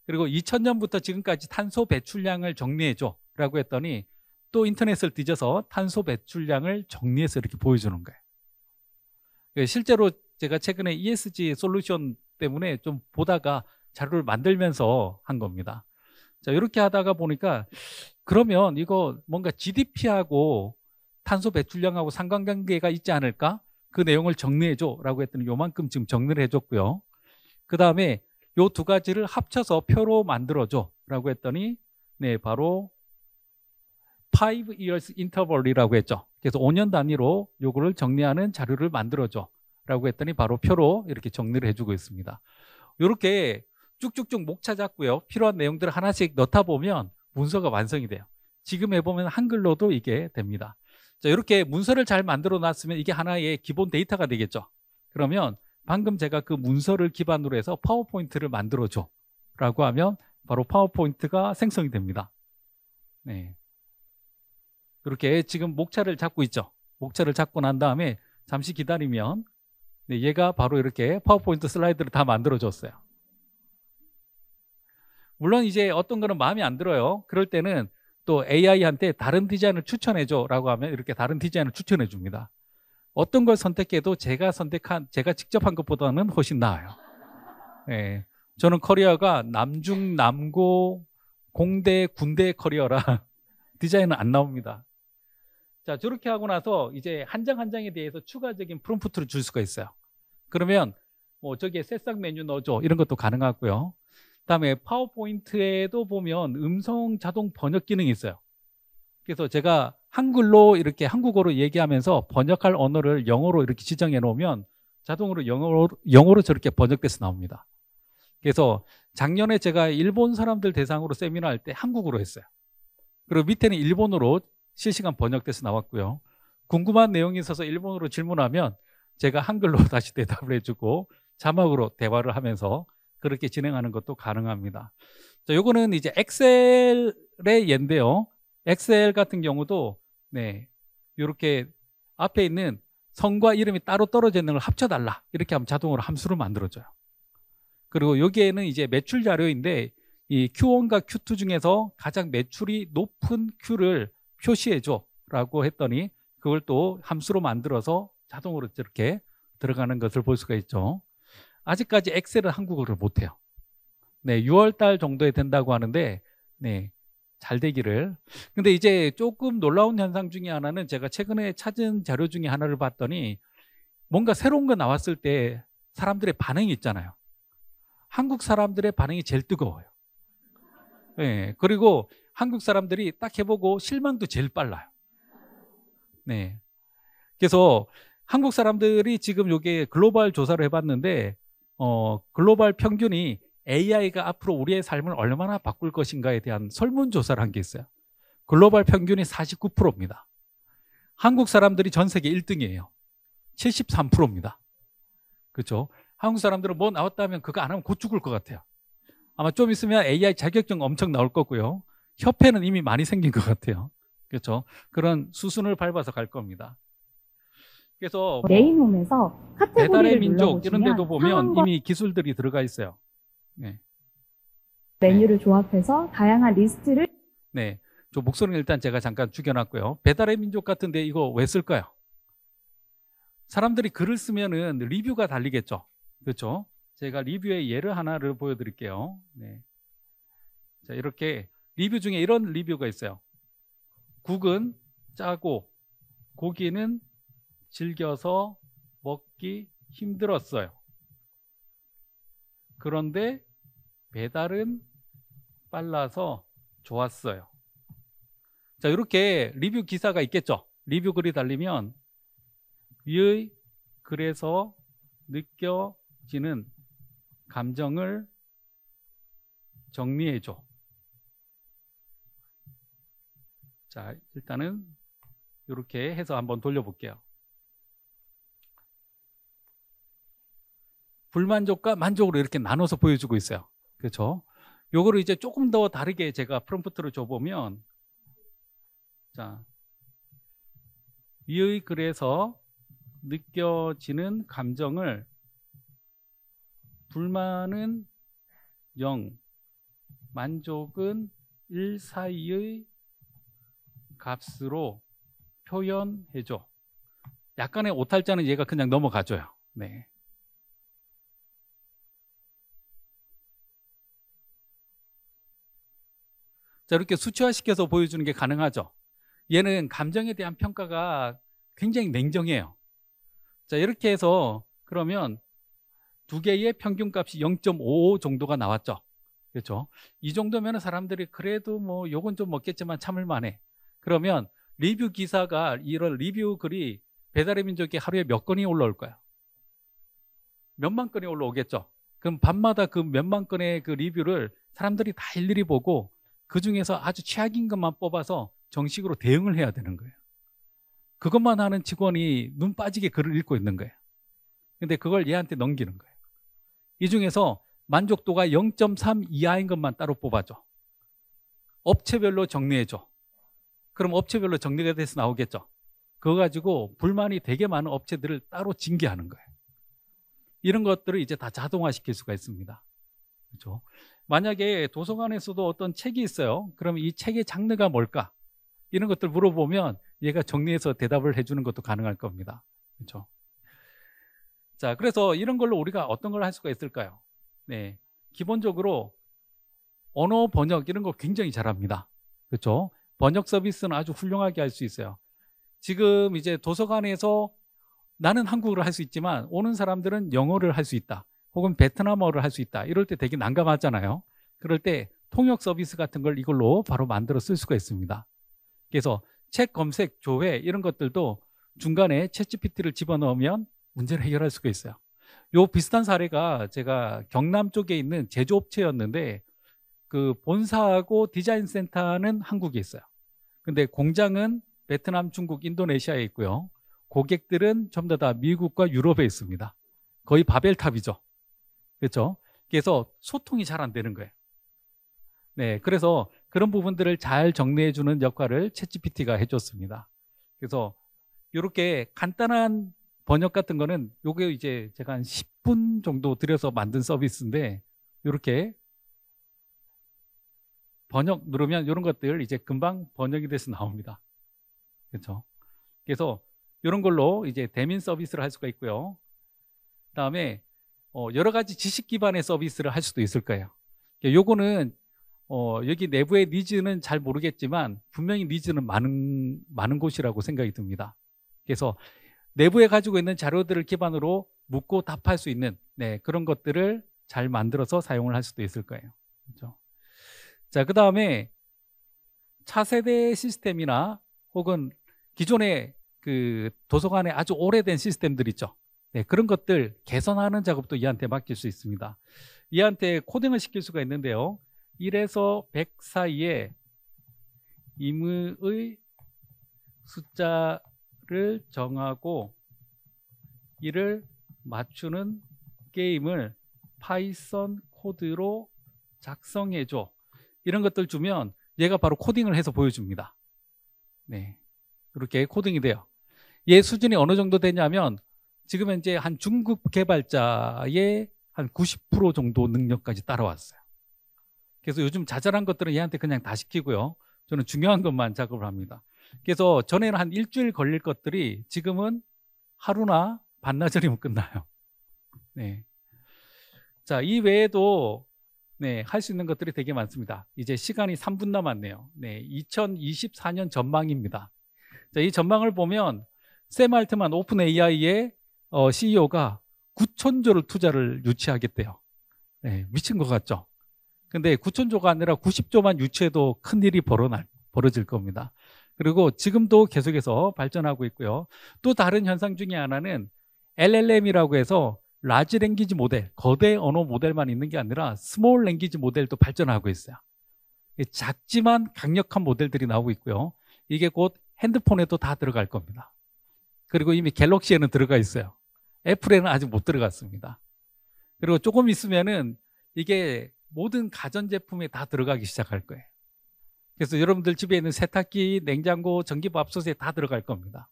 그리고 2000년부터 지금까지 탄소 배출량을 정리해줘 라고 했더니 또 인터넷을 뒤져서 탄소 배출량을 정리해서 이렇게 보여주는 거예요. 실제로 제가 최근에 ESG 솔루션 때문에 좀 보다가 자료를 만들면서 한 겁니다. 자, 이렇게 하다가 보니까 그러면 이거 뭔가 GDP하고 탄소 배출량하고 상관관계가 있지 않을까? 그 내용을 정리해줘 라고 했더니 요만큼 지금 정리를 해줬고요. 그 다음에 요 두 가지를 합쳐서 표로 만들어줘 라고 했더니 네, 바로 5 years interval이라고 했죠. 그래서 5년 단위로 요거를 정리하는 자료를 만들어줘 라고 했더니 바로 표로 이렇게 정리를 해주고 있습니다. 이렇게 쭉쭉쭉 목 찾았고요. 필요한 내용들을 하나씩 넣다 보면 문서가 완성이 돼요. 지금 해보면 한글로도 이게 됩니다. 자, 이렇게 문서를 잘 만들어 놨으면 이게 하나의 기본 데이터가 되겠죠. 그러면 방금 제가 그 문서를 기반으로 해서 파워포인트를 만들어줘 라고 하면 바로 파워포인트가 생성이 됩니다. 네. 이렇게 지금 목차를 잡고 있죠. 목차를 잡고 난 다음에 잠시 기다리면 네, 얘가 바로 이렇게 파워포인트 슬라이드를 다 만들어줬어요. 물론 이제 어떤 거는 마음에 안 들어요. 그럴 때는 또 AI한테 다른 디자인을 추천해줘 라고 하면 이렇게 다른 디자인을 추천해 줍니다. 어떤 걸 선택해도 제가 직접 한 것보다는 훨씬 나아요. 네. 저는 커리어가 남중, 남고, 공대, 군대 커리어라 디자인은 안 나옵니다. 자, 저렇게 하고 나서 이제 한 장 한 장에 대해서 추가적인 프롬프트를 줄 수가 있어요. 그러면 뭐 저기에 새싹 메뉴 넣어줘 이런 것도 가능하고요. 그다음에 파워포인트에도 보면 음성 자동 번역 기능이 있어요. 그래서 제가 한글로 이렇게 한국어로 얘기하면서 번역할 언어를 영어로 이렇게 지정해 놓으면 자동으로 영어로 저렇게 번역돼서 나옵니다. 그래서 작년에 제가 일본 사람들 대상으로 세미나 할 때 한국어로 했어요. 그리고 밑에는 일본어로 실시간 번역돼서 나왔고요. 궁금한 내용이 있어서 일본어로 질문하면 제가 한글로 다시 대답을 해주고 자막으로 대화를 하면서 그렇게 진행하는 것도 가능합니다. 자, 요거는 이제 엑셀의 예인데요. 엑셀 같은 경우도 네, 이렇게 앞에 있는 성과 이름이 따로 떨어져 있는 걸 합쳐달라 이렇게 하면 자동으로 함수를 만들어줘요. 그리고 여기에는 이제 매출 자료인데 이 Q1과 Q2 중에서 가장 매출이 높은 Q를 표시해줘 라고 했더니 그걸 또 함수로 만들어서 자동으로 이렇게 들어가는 것을 볼 수가 있죠. 아직까지 엑셀은 한국어를 못해요. 네, 6월 달 정도에 된다고 하는데 네, 잘 되기를. 근데 이제 조금 놀라운 현상 중에 하나는 제가 최근에 찾은 자료 중에 하나를 봤더니 뭔가 새로운 거 나왔을 때 사람들의 반응이 있잖아요. 한국 사람들의 반응이 제일 뜨거워요. 네, 그리고 한국 사람들이 딱 해보고 실망도 제일 빨라요. 네. 그래서 한국 사람들이 지금 요게 글로벌 조사를 해봤는데 글로벌 평균이 AI가 앞으로 우리의 삶을 얼마나 바꿀 것인가에 대한 설문조사를 한 게 있어요. 글로벌 평균이 49%입니다. 한국 사람들이 전 세계 1등이에요. 73%입니다. 그렇죠? 한국 사람들은 뭐 나왔다면 그거 안 하면 곧 죽을 것 같아요. 아마 좀 있으면 AI 자격증 엄청 나올 거고요. 협회는 이미 많이 생긴 것 같아요. 그렇죠? 그런 수순을 밟아서 갈 겁니다. 그래서 네임홈에서 배달의 카테고리를 민족 이런 데도 보면 상황과 이미 기술들이 들어가 있어요. 네. 메뉴를 조합해서 다양한 리스트를 네. 저 목소리는 일단 제가 잠깐 죽여놨고요. 배달의 민족 같은데 이거 왜 쓸까요? 사람들이 글을 쓰면은 리뷰가 달리겠죠. 그렇죠? 제가 리뷰의 예를 하나를 보여드릴게요. 네. 자, 이렇게 리뷰 중에 이런 리뷰가 있어요. 국은 짜고 고기는 질겨서 먹기 힘들었어요. 그런데 배달은 빨라서 좋았어요. 자, 이렇게 리뷰 기사가 있겠죠. 리뷰 글이 달리면 위의 글에서 느껴지는 감정을 정리해줘. 자, 일단은 이렇게 해서 한번 돌려볼게요. 불만족과 만족으로 이렇게 나눠서 보여주고 있어요. 그렇죠? 요거를 이제 조금 더 다르게 제가 프롬프트를 줘보면, 자, 위의 글에서 느껴지는 감정을 불만은 0, 만족은 1 사이의 값으로 표현해줘. 약간의 오탈자는 얘가 그냥 넘어가줘요. 네. 자, 이렇게 수치화시켜서 보여주는 게 가능하죠. 얘는 감정에 대한 평가가 굉장히 냉정해요. 자, 이렇게 해서 그러면 두 개의 평균값이 0.55 정도가 나왔죠. 그렇죠? 이 정도면 사람들이 그래도 뭐 요건 좀 먹겠지만 참을 만해. 그러면 리뷰 기사가 이런 리뷰 글이 배달의 민족이 하루에 몇 건이 올라올 거야? 몇만 건이 올라오겠죠. 그럼 밤마다 그 몇만 건의 그 리뷰를 사람들이 다 일일이 보고 그 중에서 아주 최악인 것만 뽑아서 정식으로 대응을 해야 되는 거예요. 그것만 하는 직원이 눈 빠지게 글을 읽고 있는 거예요. 근데 그걸 얘한테 넘기는 거예요. 이 중에서 만족도가 0.3 이하인 것만 따로 뽑아줘. 업체별로 정리해줘. 그럼 업체별로 정리가 돼서 나오겠죠. 그거 가지고 불만이 되게 많은 업체들을 따로 징계하는 거예요. 이런 것들을 이제 다 자동화시킬 수가 있습니다. 그렇죠? 만약에 도서관에서도 어떤 책이 있어요. 그러면 이 책의 장르가 뭘까? 이런 것들 물어보면 얘가 정리해서 대답을 해주는 것도 가능할 겁니다. 그렇죠? 자, 그래서 이런 걸로 우리가 어떤 걸 할 수가 있을까요? 네, 기본적으로 언어 번역 이런 거 굉장히 잘합니다. 그렇죠? 번역 서비스는 아주 훌륭하게 할 수 있어요. 지금 이제 도서관에서 나는 한국어를 할 수 있지만 오는 사람들은 영어를 할 수 있다. 혹은 베트남어를 할 수 있다. 이럴 때 되게 난감하잖아요. 그럴 때 통역 서비스 같은 걸 이걸로 바로 만들어 쓸 수가 있습니다. 그래서 책 검색, 조회 이런 것들도 중간에 챗GPT를 집어넣으면 문제를 해결할 수가 있어요. 요 비슷한 사례가 제가 경남 쪽에 있는 제조업체였는데 그 본사하고 디자인 센터는 한국에 있어요. 근데 공장은 베트남, 중국, 인도네시아에 있고요. 고객들은 전부 다 미국과 유럽에 있습니다. 거의 바벨탑이죠. 그렇죠? 그래서 소통이 잘 안 되는 거예요. 네, 그래서 그런 부분들을 잘 정리해 주는 역할을 챗GPT가 해줬습니다. 그래서 이렇게 간단한 번역 같은 거는 요게 이제 제가 한 10분 정도 들여서 만든 서비스인데 이렇게 번역 누르면 이런 것들 이제 금방 번역이 돼서 나옵니다. 그렇죠? 그래서 이런 걸로 이제 대민 서비스를 할 수가 있고요. 그다음에 여러 가지 지식 기반의 서비스를 할 수도 있을 거예요. 요거는 여기 내부의 니즈는 잘 모르겠지만 분명히 니즈는 많은 곳이라고 생각이 듭니다. 그래서 내부에 가지고 있는 자료들을 기반으로 묻고 답할 수 있는 그런 것들을 잘 만들어서 사용을 할 수도 있을 거예요. 그렇죠? 자, 그 다음에 차세대 시스템이나 혹은 기존의 그 도서관에 아주 오래된 시스템들 있죠. 네, 그런 것들 개선하는 작업도 이한테 맡길 수 있습니다. 이한테 코딩을 시킬 수가 있는데요. 1에서 100 사이에 임의의 숫자를 정하고 이를 맞추는 게임을 파이썬 코드로 작성해줘. 이런 것들 주면 얘가 바로 코딩을 해서 보여줍니다. 네, 그렇게 코딩이 돼요. 얘 수준이 어느 정도 되냐면 지금 현재 한 중급 개발자의 한 90% 정도 능력까지 따라왔어요. 그래서 요즘 자잘한 것들은 얘한테 그냥 다 시키고요. 저는 중요한 것만 작업을 합니다. 그래서 전에는 한 일주일 걸릴 것들이 지금은 하루나 반나절이면 끝나요. 네. 자, 이 외에도 할 수 있는 것들이 되게 많습니다. 이제 시간이 3분 남았네요. 2024년 전망입니다. 자, 이 전망을 보면 샘 알트만 오픈 AI의 CEO가 9천조를 투자를 유치하겠대요. 네, 미친 것 같죠? 근데 9천조가 아니라 90조만 유치해도 큰일이 벌어질 겁니다. 그리고 지금도 계속해서 발전하고 있고요. 또 다른 현상 중에 하나는 LLM이라고 해서 라지 랭귀지 모델, 거대 언어 모델만 있는 게 아니라 스몰 랭귀지 모델도 발전하고 있어요. 작지만 강력한 모델들이 나오고 있고요. 이게 곧 핸드폰에도 다 들어갈 겁니다. 그리고 이미 갤럭시에는 들어가 있어요. 애플에는 아직 못 들어갔습니다. 그리고 조금 있으면은 이게 모든 가전제품에 다 들어가기 시작할 거예요. 그래서 여러분들 집에 있는 세탁기, 냉장고, 전기밥솥에 다 들어갈 겁니다.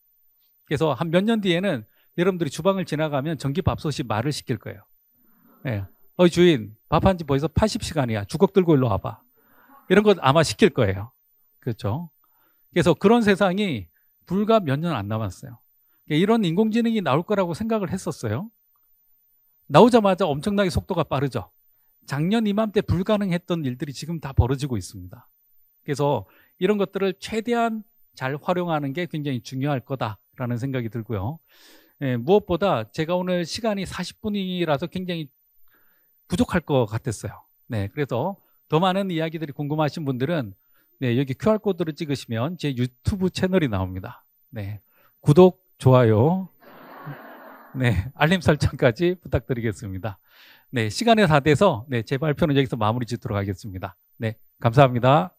그래서 한 몇 년 뒤에는 여러분들이 주방을 지나가면 전기밥솥이 말을 시킬 거예요. 네. 어이 주인, 밥 한 지 벌써 80시간이야. 주걱 들고 일로 와봐. 이런 거 아마 시킬 거예요. 그렇죠? 그래서 그런 세상이 불과 몇 년 안 남았어요. 이런 인공지능이 나올 거라고 생각을 했었어요. 나오자마자 엄청나게 속도가 빠르죠. 작년 이맘때 불가능했던 일들이 지금 다 벌어지고 있습니다. 그래서 이런 것들을 최대한 잘 활용하는 게 굉장히 중요할 거다라는 생각이 들고요. 무엇보다 제가 오늘 시간이 40분이라서 굉장히 부족할 것 같았어요. 그래서 더 많은 이야기들이 궁금하신 분들은 여기 QR코드를 찍으시면 제 유튜브 채널이 나옵니다. 구독, 좋아요, 알림 설정까지 부탁드리겠습니다. 시간이 다 돼서 제 발표는 여기서 마무리 짓도록 하겠습니다. 감사합니다.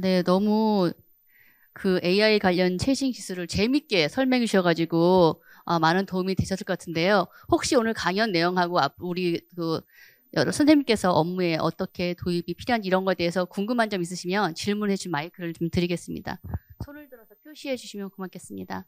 네, 너무 그 AI 관련 최신 기술을 재밌게 설명해 주셔가지고 많은 도움이 되셨을 것 같은데요. 혹시 오늘 강연 내용하고 우리 그 여러 선생님께서 업무에 어떻게 도입이 필요한지 이런 거에 대해서 궁금한 점 있으시면 질문해 주신 마이크를 좀 드리겠습니다. 손을 들어서 표시해 주시면 고맙겠습니다.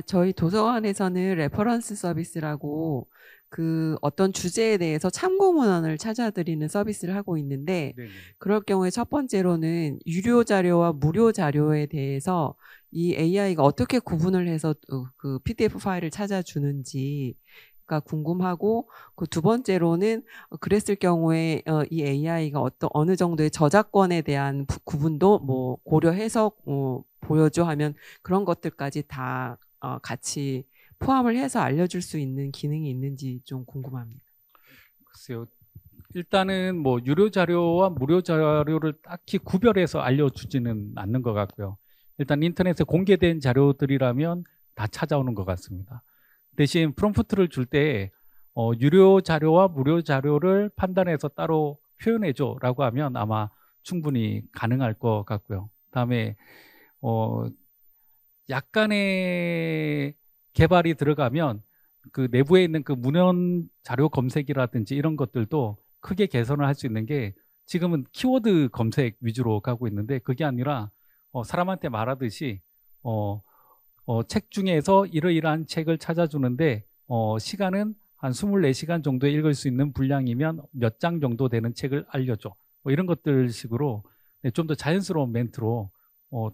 저희 도서관에서는 레퍼런스 서비스라고 그 어떤 주제에 대해서 참고 문헌을 찾아드리는 서비스를 하고 있는데 네네. 그럴 경우에 첫 번째로는 유료 자료와 무료 자료에 대해서 이 AI가 어떻게 구분을 해서 그 PDF 파일을 찾아주는지가 궁금하고 그 두 번째로는 그랬을 경우에 이 AI가 어느 정도의 저작권에 대한 구분도 뭐 고려해서 보여줘 하면 그런 것들까지 다 같이 포함을 해서 알려줄 수 있는 기능이 있는지 좀 궁금합니다. 글쎄요. 일단은 뭐 유료 자료와 무료 자료를 딱히 구별해서 알려주지는 않는 것 같고요. 일단 인터넷에 공개된 자료들이라면 다 찾아오는 것 같습니다. 대신 프롬프트를 줄 때 유료 자료와 무료 자료를 판단해서 따로 표현해줘라고 하면 아마 충분히 가능할 것 같고요. 다음에 약간의 개발이 들어가면 그 내부에 있는 그 문헌 자료 검색이라든지 이런 것들도 크게 개선을 할 수 있는 게 지금은 키워드 검색 위주로 가고 있는데 그게 아니라 사람한테 말하듯이 책 중에서 이러이러한 책을 찾아주는데 시간은 한 24시간 정도에 읽을 수 있는 분량이면 몇 장 정도 되는 책을 알려줘. 뭐 이런 것들 식으로 좀 더 자연스러운 멘트로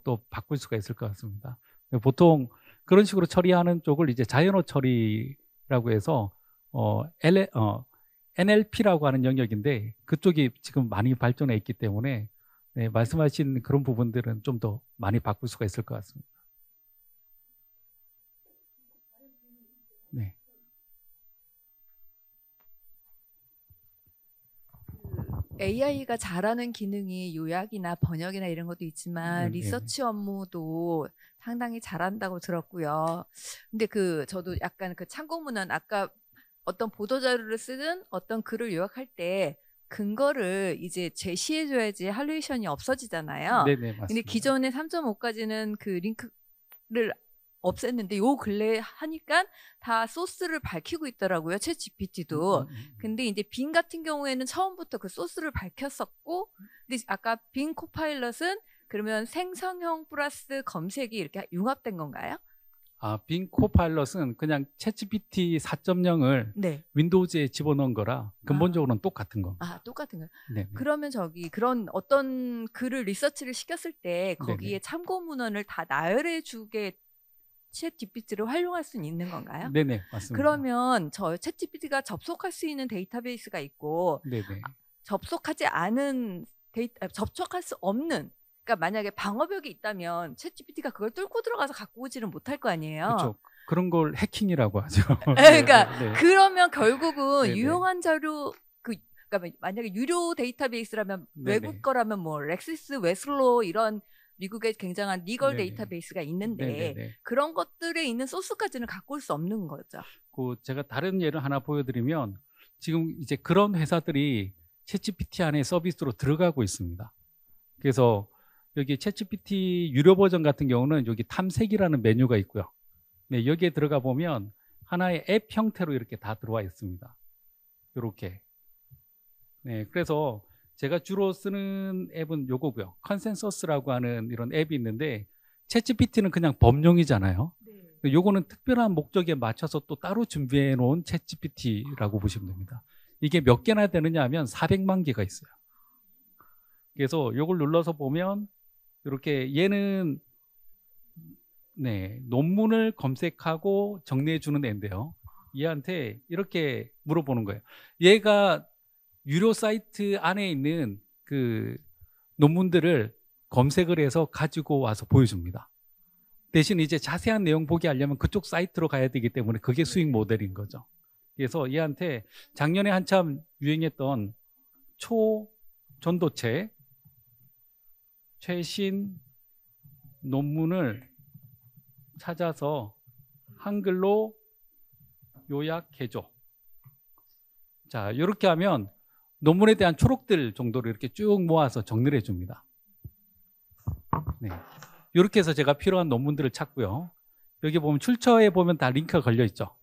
또 바꿀 수가 있을 것 같습니다. 보통 그런 식으로 처리하는 쪽을 이제 자연어 처리라고 해서 NLP라고 하는 영역인데 그쪽이 지금 많이 발전해 있기 때문에 네, 말씀하신 그런 부분들은 좀 더 많이 바꿀 수가 있을 것 같습니다. 네. AI가 잘하는 기능이 요약이나 번역이나 이런 것도 있지만 리서치 업무도 상당히 잘한다고 들었고요. 근데 저도 약간 그 참고 문헌 아까 어떤 보도 자료를 쓰든 어떤 글을 요약할 때 근거를 이제 제시해줘야지 할루에이션이 없어지잖아요. 네네, 맞습니다. 근데 기존에 3.5까지는 그 링크를 없앴는데 요 근래 하니까 다 소스를 밝히고 있더라고요. 챗 GPT도. 근데 이제 빙 같은 경우에는 처음부터 그 소스를 밝혔었고, 근데 아까 빙 코파일럿은 그러면 생성형 플러스 검색이 이렇게 융합된 건가요? 빙 코파일럿은 그냥 챗GPT 4.0을 네. 윈도우즈에 집어넣은 거라 근본적으로는 똑같은 겁니다. 똑같은 거예요. 네네. 그러면 그런 어떤 글을 리서치를 시켰을 때 거기에 네네. 참고 문헌을 다 나열해 주게 챗 GPT를 활용할 수는 있는 건가요? 네네, 맞습니다. 그러면 챗 GPT가 접속할 수 있는 데이터베이스가 있고 네네. 접속하지 않은 접촉할 수 없는, 그러니까 만약에 방어벽이 있다면 챗 GPT가 그걸 뚫고 들어가서 갖고 오지는 못할 거 아니에요. 그렇죠. 그런 걸 해킹이라고 하죠. 그러니까 네. 그러면 결국은 네네. 유용한 자료 그러니까 만약에 유료 데이터베이스라면 네네. 외국 거라면 뭐 렉시스, 웨슬로 이런 미국의 굉장한 리걸 네네. 데이터베이스가 있는데 네네네. 그런 것들에 있는 소스까지는 갖고 올 수 없는 거죠. 제가 다른 예를 하나 보여드리면 지금 이제 그런 회사들이 챗GPT 안에 서비스로 들어가고 있습니다. 그래서 여기 챗GPT 유료 버전 같은 경우는 여기 탐색이라는 메뉴가 있고요. 네, 여기에 들어가 보면 하나의 앱 형태로 이렇게 다 들어와 있습니다. 이렇게. 네, 그래서 제가 주로 쓰는 앱은 요거고요. 컨센서스라고 하는 이런 앱이 있는데 챗GPT는 그냥 범용이잖아요. 네. 요거는 특별한 목적에 맞춰서 또 따로 준비해 놓은 챗GPT라고 보시면 됩니다. 이게 몇 개나 되느냐 하면 400만 개가 있어요. 그래서 요걸 눌러서 보면 이렇게 얘는 네, 논문을 검색하고 정리해 주는 애인데요. 얘한테 이렇게 물어보는 거예요. 얘가 유료 사이트 안에 있는 그 논문들을 검색을 해서 가지고 와서 보여줍니다. 대신 이제 자세한 내용 보기 하려면 그쪽 사이트로 가야 되기 때문에 그게 수익 모델인 거죠. 그래서 얘한테 작년에 한참 유행했던 초전도체 최신 논문을 찾아서 한글로 요약해줘 자, 이렇게 하면 논문에 대한 초록들 정도를 이렇게 쭉 모아서 정리를 해줍니다. 네. 이렇게 해서 제가 필요한 논문들을 찾고요. 여기 보면 출처에 보면 다 링크가 걸려 있죠.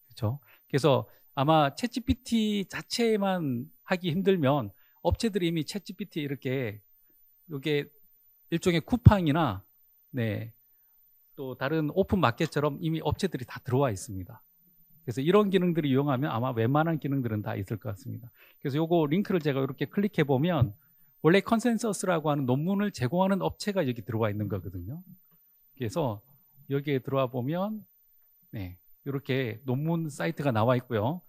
그렇죠? 그래서 아마 챗GPT 자체만 하기 힘들면 업체들이 이미 챗GPT 이렇게 이게 일종의 쿠팡이나 네, 또 다른 오픈 마켓처럼 이미 업체들이 다 들어와 있습니다. 그래서 이런 기능들을 이용하면 아마 웬만한 기능들은 다 있을 것 같습니다. 그래서 요거 링크를 제가 이렇게 클릭해 보면 원래 컨센서스라고 하는 논문을 제공하는 업체가 여기 들어와 있는 거거든요. 그래서 여기에 들어와 보면 네, 이렇게 논문 사이트가 나와 있고요.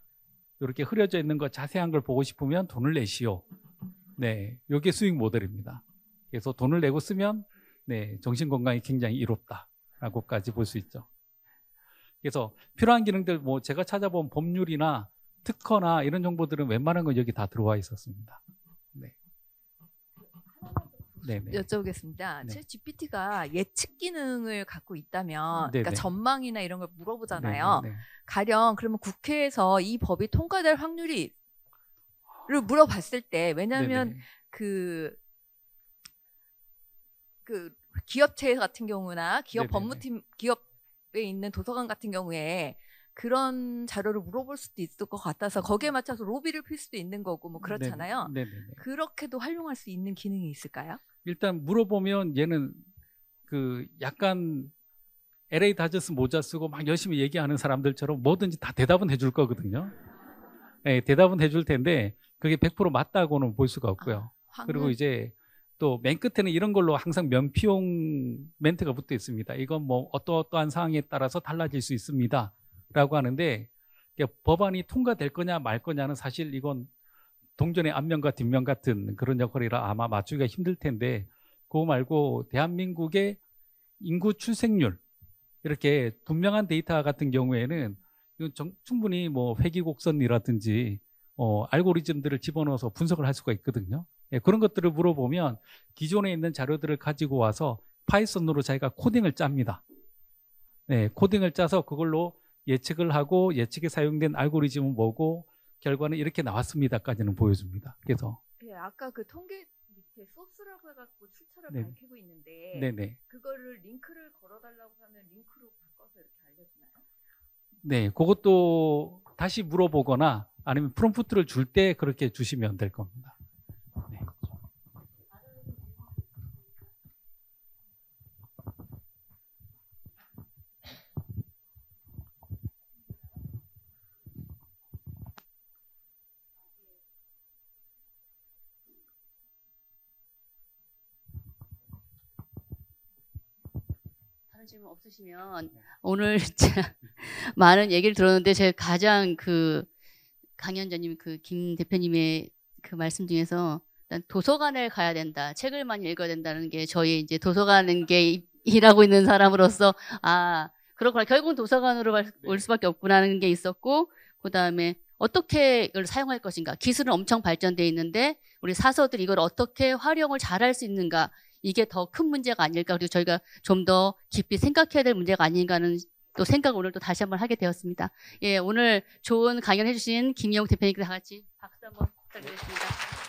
이렇게 흐려져 있는 거 자세한 걸 보고 싶으면 돈을 내시오. 네, 이게 수익 모델입니다. 그래서 돈을 내고 쓰면 네, 정신 건강이 굉장히 이롭다라고까지 볼 수 있죠. 그래서 필요한 기능들 뭐 제가 찾아본 법률이나 특허나 이런 정보들은 웬만한 건 여기 다 들어와 있었습니다. 네. 네네. 여쭤보겠습니다. 네. 챗GPT가 예측 기능을 갖고 있다면, 네네. 그러니까 전망이나 이런 걸 물어보잖아요. 네네네. 가령 그러면 국회에서 이 법이 통과될 확률을 물어봤을 때, 왜냐하면 네네. 그 기업체 같은 경우나 기업 네네네. 법무팀 기업에 있는 도서관 같은 경우에 그런 자료를 물어볼 수도 있을 것 같아서 거기에 맞춰서 로비를 필 수도 있는 거고 뭐 그렇잖아요. 네네네. 그렇게도 활용할 수 있는 기능이 있을까요? 일단 물어보면 얘는 그 약간 LA 다저스 모자 쓰고 막 열심히 얘기하는 사람들처럼 뭐든지 다 대답은 해줄 거거든요. 네, 대답은 해줄 텐데 그게 100% 맞다고는 볼 수가 없고요. 그리고 이제 또 맨 끝에는 이런 걸로 항상 면피용 멘트가 붙어 있습니다. 이건 뭐 어떠한 상황에 따라서 달라질 수 있습니다. 라고 하는데 법안이 통과될 거냐 말 거냐는 사실 이건 동전의 앞면과 뒷면 같은 그런 역할이라 아마 맞추기가 힘들 텐데 그거 말고 대한민국의 인구 출생률 이렇게 분명한 데이터 같은 경우에는 이건 충분히 뭐 회귀곡선이라든지 알고리즘들을 집어넣어서 분석을 할 수가 있거든요. 예, 그런 것들을 물어보면 기존에 있는 자료들을 가지고 와서 파이썬으로 자기가 코딩을 짭니다. 네, 코딩을 짜서 그걸로 예측을 하고 예측에 사용된 알고리즘은 뭐고 결과는 이렇게 나왔습니다까지는 보여줍니다. 그래서 네, 아까 그 통계 밑에 소스라고 해갖고 출처를 네. 밝히고 있는데 네네. 그거를 링크를 걸어달라고 하면 링크로 바꿔서 이렇게 알려주나요? 네, 그것도 다시 물어보거나 아니면 프롬프트를 줄 때 그렇게 주시면 될 겁니다. 네. 다른 질문 없으시면 오늘 진짜 많은 얘기를 들었는데 제가 가장 그 강연자님 그 김 대표님의 그 말씀 중에서 일단 도서관에 가야 된다, 책을 많이 읽어야 된다는 게 저희 이제 도서관계 일하고 있는 사람으로서 아 그렇구나 결국은 도서관으로 올 수밖에 없구나라는 게 있었고 그 다음에 어떻게 이걸 사용할 것인가 기술은 엄청 발전돼 있는데 우리 사서들이 이걸 어떻게 활용을 잘할 수 있는가 이게 더 큰 문제가 아닐까 그리고 저희가 좀 더 깊이 생각해야 될 문제가 아닌가 하는 또 생각을 오늘 또 다시 한번 하게 되었습니다. 예, 오늘 좋은 강연 해주신 김희영 대표님께 다 같이 박수 한번 부탁드리겠습니다.